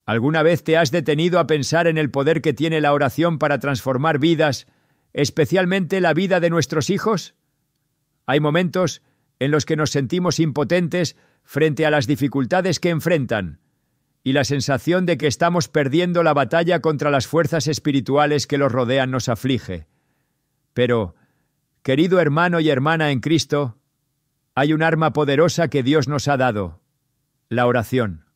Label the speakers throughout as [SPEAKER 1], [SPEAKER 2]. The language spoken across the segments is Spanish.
[SPEAKER 1] ¿Alguna vez te has detenido a pensar en el poder que tiene la oración para transformar vidas, especialmente la vida de nuestros hijos? Hay momentos en los que nos sentimos impotentes frente a las dificultades que enfrentan, y la sensación de que estamos perdiendo la batalla contra las fuerzas espirituales que los rodean nos aflige. Pero, querido hermano y hermana en Cristo, hay un arma poderosa que Dios nos ha dado: la oración.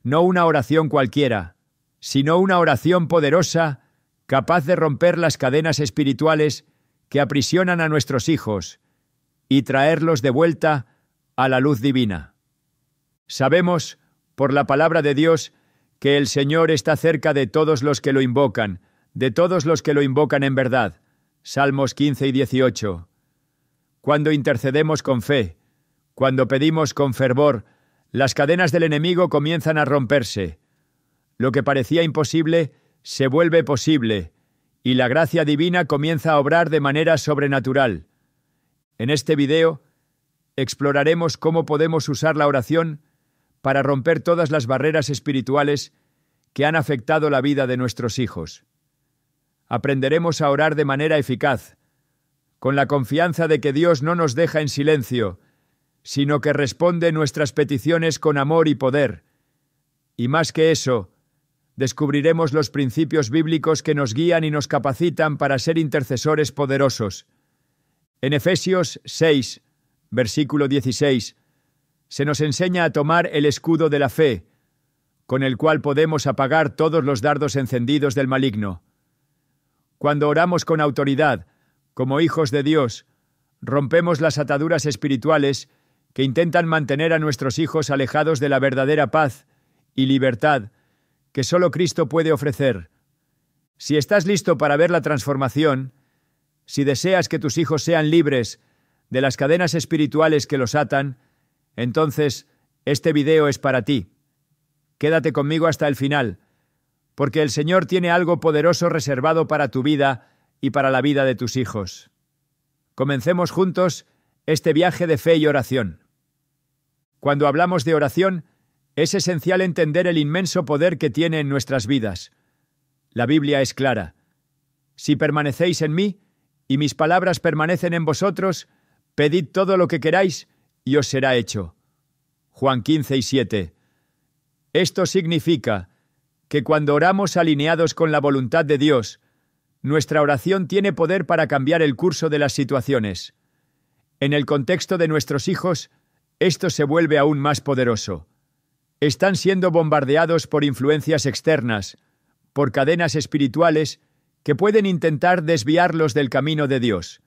[SPEAKER 1] No una oración cualquiera, sino una oración poderosa, capaz de romper las cadenas espirituales que aprisionan a nuestros hijos y traerlos de vuelta a la luz divina. Sabemos, por la palabra de Dios, que el Señor está cerca de todos los que lo invocan, de todos los que lo invocan en verdad. Salmos 15 y 18. Cuando intercedemos con fe, cuando pedimos con fervor, las cadenas del enemigo comienzan a romperse. Lo que parecía imposible se vuelve posible, y la gracia divina comienza a obrar de manera sobrenatural. En este video, exploraremos cómo podemos usar la oración para romper todas las barreras espirituales que han afectado la vida de nuestros hijos. Aprenderemos a orar de manera eficaz, con la confianza de que Dios no nos deja en silencio, sino que responde nuestras peticiones con amor y poder. Y más que eso, descubriremos los principios bíblicos que nos guían y nos capacitan para ser intercesores poderosos. En Efesios 6, versículo 16, se nos enseña a tomar el escudo de la fe, con el cual podemos apagar todos los dardos encendidos del maligno. Cuando oramos con autoridad, como hijos de Dios, rompemos las ataduras espirituales que intentan mantener a nuestros hijos alejados de la verdadera paz y libertad que solo Cristo puede ofrecer. Si estás listo para ver la transformación, si deseas que tus hijos sean libres de las cadenas espirituales que los atan, entonces este video es para ti. Quédate conmigo hasta el final, porque el Señor tiene algo poderoso reservado para tu vida y para la vida de tus hijos. Comencemos juntos este viaje de fe y oración. Cuando hablamos de oración, es esencial entender el inmenso poder que tiene en nuestras vidas. La Biblia es clara: si permanecéis en mí y mis palabras permanecen en vosotros, pedid todo lo que queráis y os será hecho. Juan 15 y 7. Esto significa que cuando oramos alineados con la voluntad de Dios, nuestra oración tiene poder para cambiar el curso de las situaciones. En el contexto de nuestros hijos, esto se vuelve aún más poderoso. Están siendo bombardeados por influencias externas, por cadenas espirituales que pueden intentar desviarlos del camino de Dios.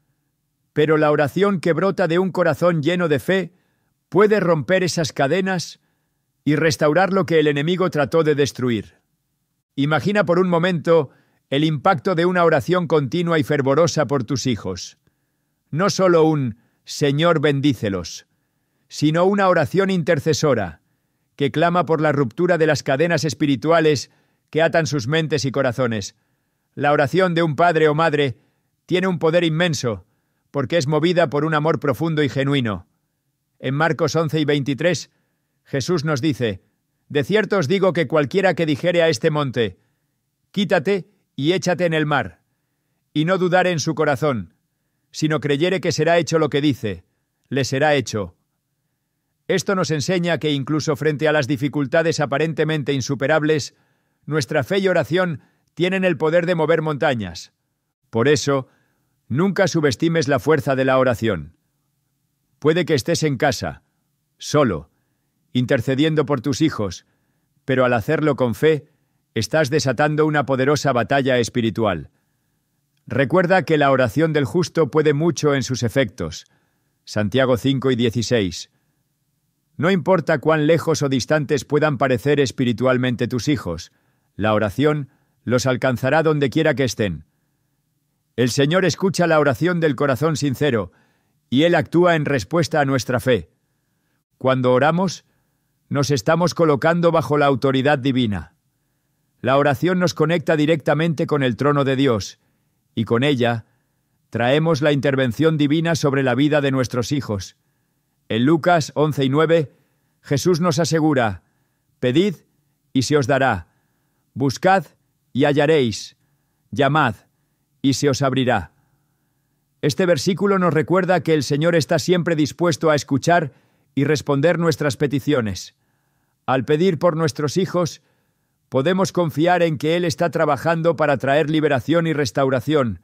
[SPEAKER 1] Pero la oración que brota de un corazón lleno de fe puede romper esas cadenas y restaurar lo que el enemigo trató de destruir. Imagina por un momento el impacto de una oración continua y fervorosa por tus hijos. No solo un «Señor, bendícelos», sino una oración intercesora que clama por la ruptura de las cadenas espirituales que atan sus mentes y corazones. La oración de un padre o madre tiene un poder inmenso porque es movida por un amor profundo y genuino. En Marcos 11 y 23, Jesús nos dice: «De cierto os digo que cualquiera que dijere a este monte, quítate y échate en el mar, y no dudare en su corazón, sino creyere que será hecho lo que dice, le será hecho». Esto nos enseña que incluso frente a las dificultades aparentemente insuperables, nuestra fe y oración tienen el poder de mover montañas. Por eso, nunca subestimes la fuerza de la oración. Puede que estés en casa, solo, intercediendo por tus hijos, pero al hacerlo con fe, estás desatando una poderosa batalla espiritual. Recuerda que la oración del justo puede mucho en sus efectos. Santiago 5 y 16. No importa cuán lejos o distantes puedan parecer espiritualmente tus hijos, la oración los alcanzará donde quiera que estén. El Señor escucha la oración del corazón sincero, y Él actúa en respuesta a nuestra fe. Cuando oramos, nos estamos colocando bajo la autoridad divina. La oración nos conecta directamente con el trono de Dios, y con ella traemos la intervención divina sobre la vida de nuestros hijos. En Lucas 11 y 9, Jesús nos asegura: «Pedid y se os dará. Buscad y hallaréis. Llamad y se os abrirá. Este versículo nos recuerda que el Señor está siempre dispuesto a escuchar y responder nuestras peticiones. Al pedir por nuestros hijos, podemos confiar en que Él está trabajando para traer liberación y restauración,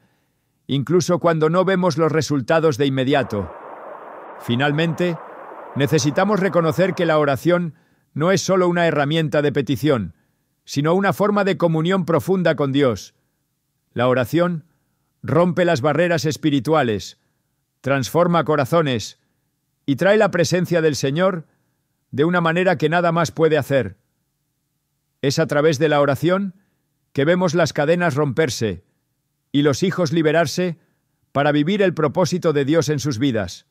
[SPEAKER 1] incluso cuando no vemos los resultados de inmediato. Finalmente, necesitamos reconocer que la oración no es solo una herramienta de petición, sino una forma de comunión profunda con Dios. La oración rompe las barreras espirituales, transforma corazones y trae la presencia del Señor de una manera que nada más puede hacer. Es a través de la oración que vemos las cadenas romperse y los hijos liberarse para vivir el propósito de Dios en sus vidas.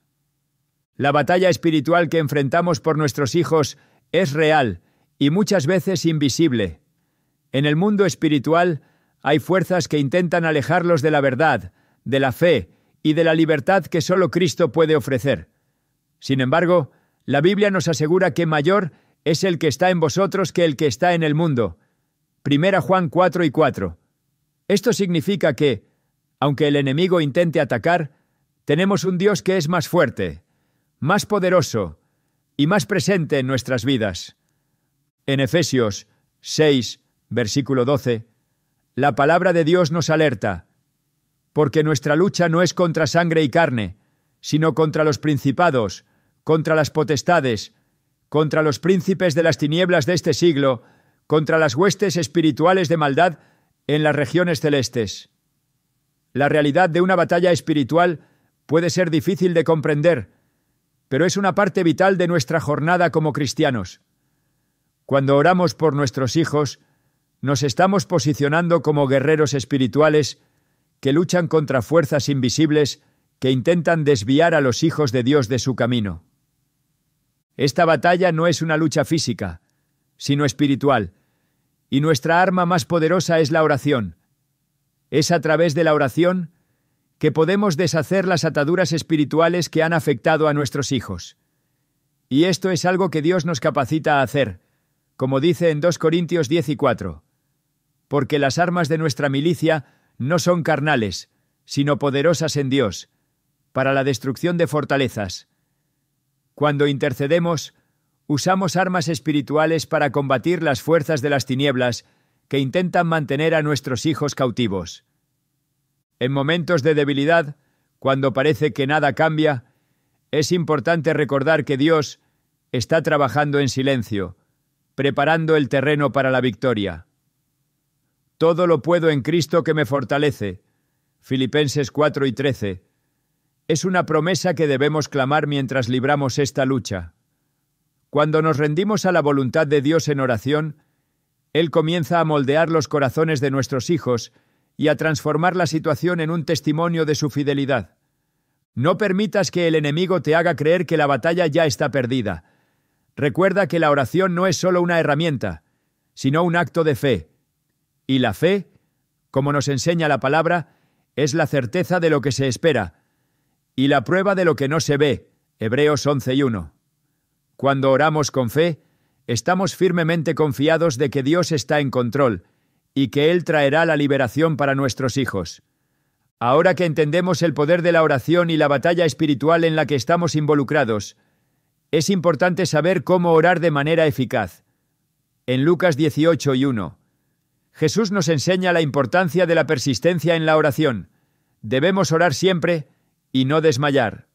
[SPEAKER 1] La batalla espiritual que enfrentamos por nuestros hijos es real y muchas veces invisible. En el mundo espiritual hay fuerzas que intentan alejarlos de la verdad, de la fe y de la libertad que solo Cristo puede ofrecer. Sin embargo, la Biblia nos asegura que mayor es el que está en vosotros que el que está en el mundo. 1 Juan 4:4. Esto significa que, aunque el enemigo intente atacar, tenemos un Dios que es más fuerte, más poderoso y más presente en nuestras vidas. En Efesios 6, versículo 12, la palabra de Dios nos alerta, porque nuestra lucha no es contra sangre y carne, sino contra los principados, contra las potestades, contra los príncipes de las tinieblas de este siglo, contra las huestes espirituales de maldad en las regiones celestes. La realidad de una batalla espiritual puede ser difícil de comprender, pero es una parte vital de nuestra jornada como cristianos. Cuando oramos por nuestros hijos, nos estamos posicionando como guerreros espirituales que luchan contra fuerzas invisibles que intentan desviar a los hijos de Dios de su camino. Esta batalla no es una lucha física, sino espiritual, y nuestra arma más poderosa es la oración. Es a través de la oración que podemos deshacer las ataduras espirituales que han afectado a nuestros hijos. Y esto es algo que Dios nos capacita a hacer, como dice en 2 Corintios 10:4. Porque las armas de nuestra milicia no son carnales, sino poderosas en Dios, para la destrucción de fortalezas. Cuando intercedemos, usamos armas espirituales para combatir las fuerzas de las tinieblas que intentan mantener a nuestros hijos cautivos. En momentos de debilidad, cuando parece que nada cambia, es importante recordar que Dios está trabajando en silencio, preparando el terreno para la victoria. Todo lo puedo en Cristo que me fortalece. Filipenses 4:13. Es una promesa que debemos clamar mientras libramos esta lucha. Cuando nos rendimos a la voluntad de Dios en oración, Él comienza a moldear los corazones de nuestros hijos y a transformar la situación en un testimonio de su fidelidad. No permitas que el enemigo te haga creer que la batalla ya está perdida. Recuerda que la oración no es solo una herramienta, sino un acto de fe. Y la fe, como nos enseña la palabra, es la certeza de lo que se espera y la prueba de lo que no se ve. Hebreos 11:1. Cuando oramos con fe, estamos firmemente confiados de que Dios está en control y que Él traerá la liberación para nuestros hijos. Ahora que entendemos el poder de la oración y la batalla espiritual en la que estamos involucrados, es importante saber cómo orar de manera eficaz. En Lucas 18:1, Jesús nos enseña la importancia de la persistencia en la oración. Debemos orar siempre y no desmayar.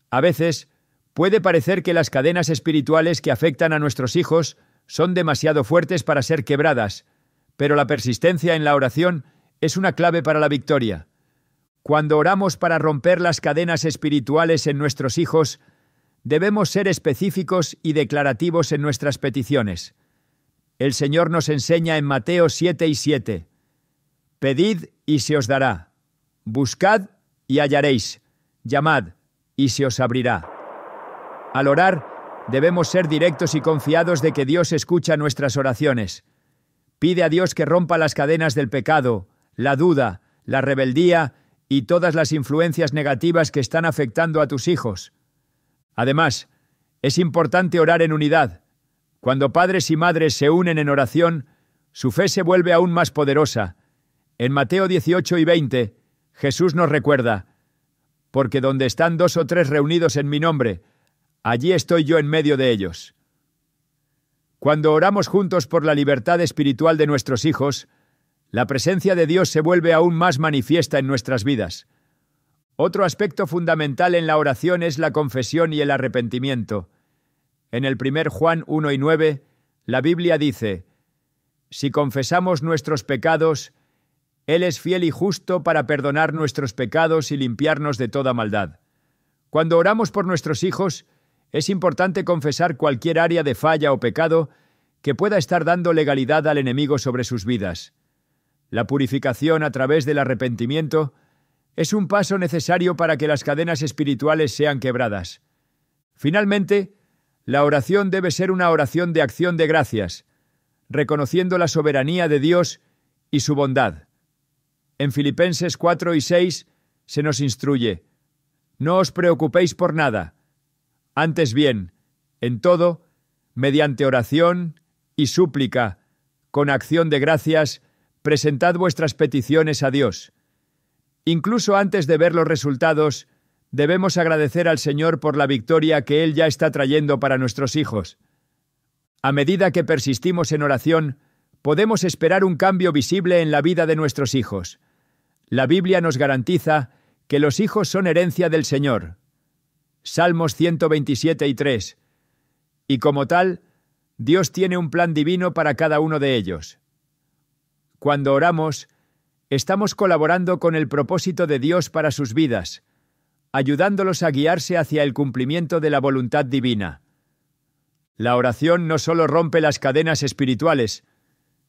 [SPEAKER 1] A veces, puede parecer que las cadenas espirituales que afectan a nuestros hijos son demasiado fuertes para ser quebradas, pero la persistencia en la oración es una clave para la victoria. Cuando oramos para romper las cadenas espirituales en nuestros hijos, debemos ser específicos y declarativos en nuestras peticiones. El Señor nos enseña en Mateo 7:7. Pedid y se os dará. Buscad y hallaréis. Llamad y se os abrirá. Al orar, debemos ser directos y confiados de que Dios escucha nuestras oraciones. Pide a Dios que rompa las cadenas del pecado, la duda, la rebeldía y todas las influencias negativas que están afectando a tus hijos. Además, es importante orar en unidad. Cuando padres y madres se unen en oración, su fe se vuelve aún más poderosa. En Mateo 18 y 20, Jesús nos recuerda: porque donde están 2 o 3 reunidos en mi nombre, allí estoy yo en medio de ellos. Cuando oramos juntos por la libertad espiritual de nuestros hijos, la presencia de Dios se vuelve aún más manifiesta en nuestras vidas. Otro aspecto fundamental en la oración es la confesión y el arrepentimiento. En el 1 Juan 1 y 9, la Biblia dice: si confesamos nuestros pecados, Él es fiel y justo para perdonar nuestros pecados y limpiarnos de toda maldad. Cuando oramos por nuestros hijos, es importante confesar cualquier área de falla o pecado que pueda estar dando legalidad al enemigo sobre sus vidas. La purificación a través del arrepentimiento es un paso necesario para que las cadenas espirituales sean quebradas. Finalmente, la oración debe ser una oración de acción de gracias, reconociendo la soberanía de Dios y su bondad. En Filipenses 4 y 6 se nos instruye: no os preocupéis por nada, antes bien, en todo, mediante oración y súplica, con acción de gracias, presentad vuestras peticiones a Dios. Incluso antes de ver los resultados, debemos agradecer al Señor por la victoria que Él ya está trayendo para nuestros hijos. A medida que persistimos en oración, podemos esperar un cambio visible en la vida de nuestros hijos. La Biblia nos garantiza que los hijos son herencia del Señor. Salmos 127 y 3. Y como tal, Dios tiene un plan divino para cada uno de ellos. Cuando oramos, estamos colaborando con el propósito de Dios para sus vidas, ayudándolos a guiarse hacia el cumplimiento de la voluntad divina. La oración no solo rompe las cadenas espirituales,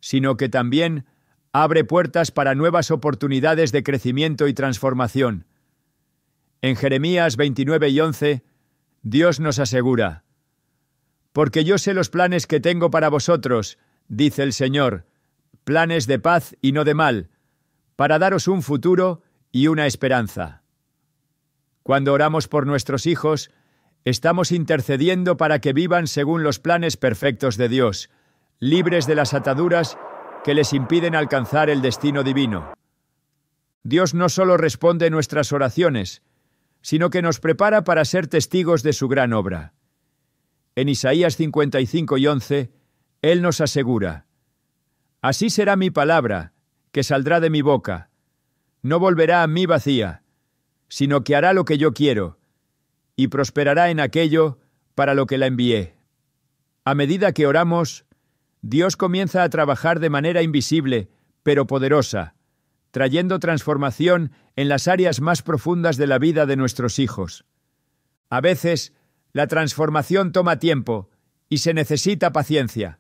[SPEAKER 1] sino que también abre puertas para nuevas oportunidades de crecimiento y transformación. En Jeremías 29 y 11, Dios nos asegura: porque yo sé los planes que tengo para vosotros, dice el Señor, planes de paz y no de mal, para daros un futuro y una esperanza. Cuando oramos por nuestros hijos, estamos intercediendo para que vivan según los planes perfectos de Dios, libres de las ataduras que les impiden alcanzar el destino divino. Dios no solo responde nuestras oraciones, sino que nos prepara para ser testigos de su gran obra. En Isaías 55 y 11, Él nos asegura: así será mi palabra, que saldrá de mi boca. No volverá a mí vacía, sino que hará lo que yo quiero, y prosperará en aquello para lo que la envié. A medida que oramos, Dios comienza a trabajar de manera invisible, pero poderosa, trayendo transformación en las áreas más profundas de la vida de nuestros hijos. A veces, la transformación toma tiempo y se necesita paciencia.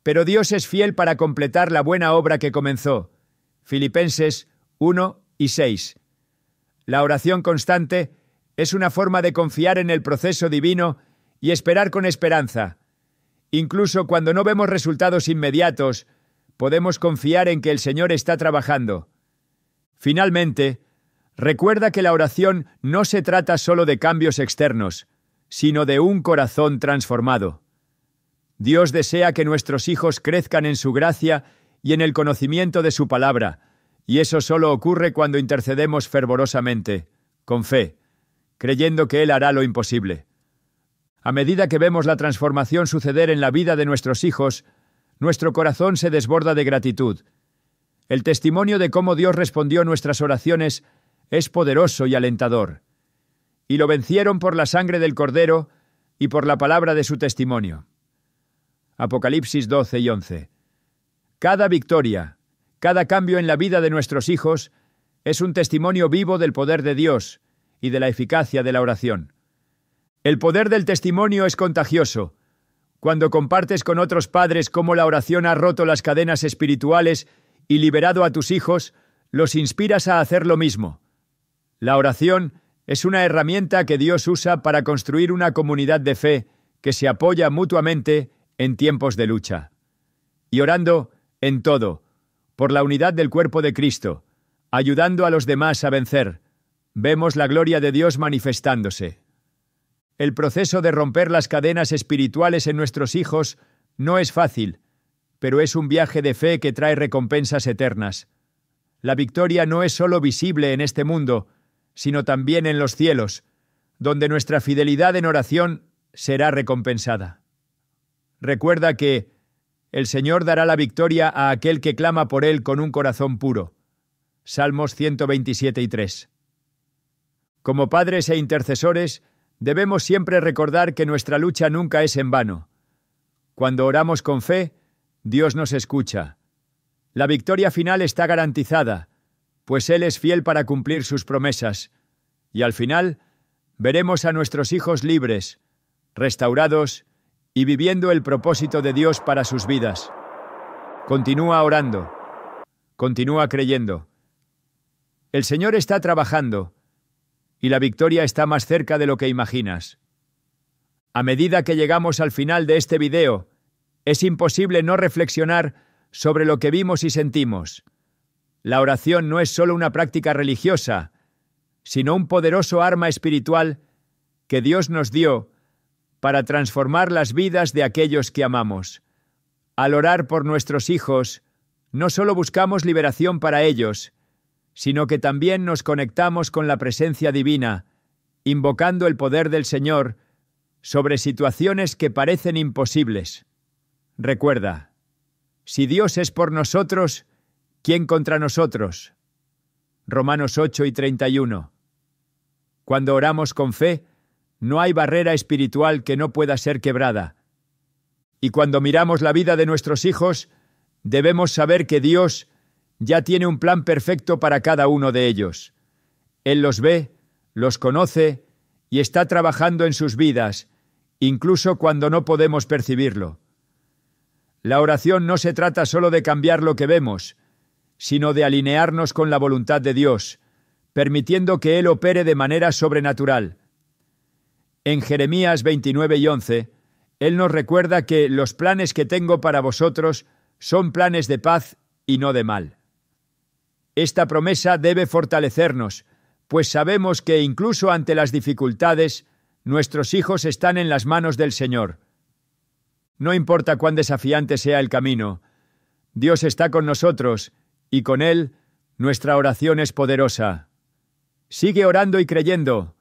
[SPEAKER 1] Pero Dios es fiel para completar la buena obra que comenzó. Filipenses 1 y 6. La oración constante es una forma de confiar en el proceso divino y esperar con esperanza. Incluso cuando no vemos resultados inmediatos, podemos confiar en que el Señor está trabajando. Finalmente, recuerda que la oración no se trata solo de cambios externos, sino de un corazón transformado. Dios desea que nuestros hijos crezcan en su gracia y en el conocimiento de su palabra, y eso solo ocurre cuando intercedemos fervorosamente, con fe, creyendo que Él hará lo imposible. A medida que vemos la transformación suceder en la vida de nuestros hijos, nuestro corazón se desborda de gratitud. El testimonio de cómo Dios respondió nuestras oraciones es poderoso y alentador. Y lo vencieron por la sangre del Cordero y por la palabra de su testimonio. Apocalipsis 12 y 11. Cada victoria, cada cambio en la vida de nuestros hijos es un testimonio vivo del poder de Dios y de la eficacia de la oración. El poder del testimonio es contagioso. Cuando compartes con otros padres cómo la oración ha roto las cadenas espirituales y liberado a tus hijos, los inspiras a hacer lo mismo. La oración es una herramienta que Dios usa para construir una comunidad de fe que se apoya mutuamente en tiempos de lucha. Y orando en todo, por la unidad del cuerpo de Cristo, ayudando a los demás a vencer, vemos la gloria de Dios manifestándose. El proceso de romper las cadenas espirituales en nuestros hijos no es fácil, pero es un viaje de fe que trae recompensas eternas. La victoria no es solo visible en este mundo, sino también en los cielos, donde nuestra fidelidad en oración será recompensada. Recuerda que el Señor dará la victoria a aquel que clama por Él con un corazón puro. Salmos 127:3. Como padres e intercesores, debemos siempre recordar que nuestra lucha nunca es en vano. Cuando oramos con fe, Dios nos escucha. La victoria final está garantizada, pues Él es fiel para cumplir sus promesas, y al final veremos a nuestros hijos libres, restaurados y viviendo el propósito de Dios para sus vidas. Continúa orando. Continúa creyendo. El Señor está trabajando, y la victoria está más cerca de lo que imaginas. A medida que llegamos al final de este video, es imposible no reflexionar sobre lo que vimos y sentimos. La oración no es solo una práctica religiosa, sino un poderoso arma espiritual que Dios nos dio para transformar las vidas de aquellos que amamos. Al orar por nuestros hijos, no solo buscamos liberación para ellos, sino que también nos conectamos con la presencia divina, invocando el poder del Señor sobre situaciones que parecen imposibles. Recuerda, si Dios es por nosotros, ¿quién contra nosotros? Romanos 8:31. Cuando oramos con fe, no hay barrera espiritual que no pueda ser quebrada. Y cuando miramos la vida de nuestros hijos, debemos saber que Dios ya tiene un plan perfecto para cada uno de ellos. Él los ve, los conoce y está trabajando en sus vidas, incluso cuando no podemos percibirlo. La oración no se trata solo de cambiar lo que vemos, sino de alinearnos con la voluntad de Dios, permitiendo que Él opere de manera sobrenatural. En Jeremías 29:11, Él nos recuerda que los planes que tengo para vosotros son planes de paz y no de mal. Esta promesa debe fortalecernos, pues sabemos que incluso ante las dificultades, nuestros hijos están en las manos del Señor. No importa cuán desafiante sea el camino, Dios está con nosotros y con Él nuestra oración es poderosa. Sigue orando y creyendo.